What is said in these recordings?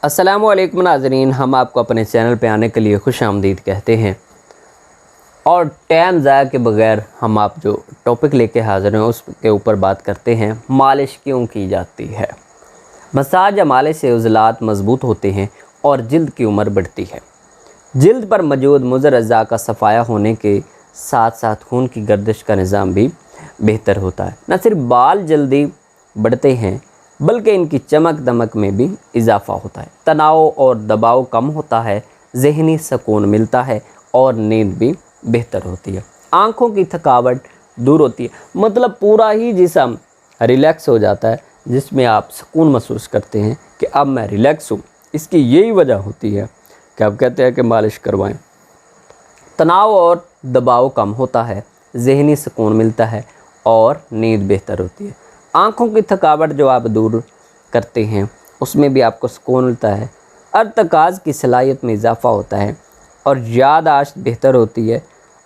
अस्सलामु अलैकुम नाज़रीन, हम आपको अपने चैनल पे आने के लिए खुश आमदीद कहते हैं और टाइम ज़ाया के बगैर हम आप जो टॉपिक लेके हाज़िर हैं उसके ऊपर बात करते हैं। मालिश क्यों की जाती है? मसाज या मालिश से उज़लात मज़बूत होते हैं और जल्द की उम्र बढ़ती है। जल्द पर मौजूद मुज़र अज़ा का सफ़ाया होने के साथ साथ खून की गर्दिश का निज़ाम भी बेहतर होता है। न सिर्फ बाल जल्दी बढ़ते हैं बल्कि इनकी चमक दमक में भी इजाफ़ा होता है। तनाव और दबाव कम होता है, ज़हनी सुकून मिलता है और नींद भी बेहतर होती है। आँखों की थकावट दूर होती है, मतलब पूरा ही जिस्म रिलैक्स हो जाता है, जिसमें आप सुकून महसूस करते हैं कि अब मैं रिलैक्स हूँ। इसकी यही वजह होती है कि आप कहते हैं कि मालिश करवाएं। तनाव और दबाव कम होता है, ज़हनी सुकून मिलता है और नींद बेहतर होती है। आँखों की थकावट जो आप दूर करते हैं उसमें भी आपको सुकून मिलता है। अर्तकाज़ की सलाहियत में इजाफ़ा होता है और याददाश्त बेहतर होती है।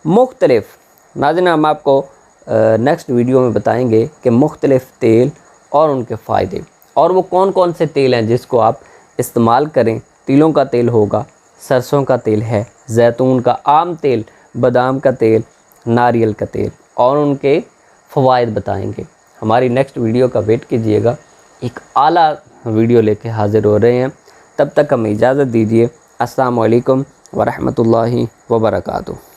मुख्तलिफ़ नाज़रीन, हम आपको नेक्स्ट वीडियो में बताएंगे कि मुख्तलिफ़ तेल और उनके फ़ायदे और वो कौन कौन से तेल हैं जिसको आप इस्तेमाल करें। तिलों का तेल होगा, सरसों का तेल है, जैतून का, आम तेल, बादाम का तेल, नारियल का तेल और उनके फ़वाइद बताएंगे। हमारी नेक्स्ट वीडियो का वेट कीजिएगा, एक आला वीडियो लेके हाज़िर हो रहे हैं। तब तक हमें इजाज़त दीजिए। अस्सलामु अलैकुम व रहमतुल्लाहि व बरकातुहू।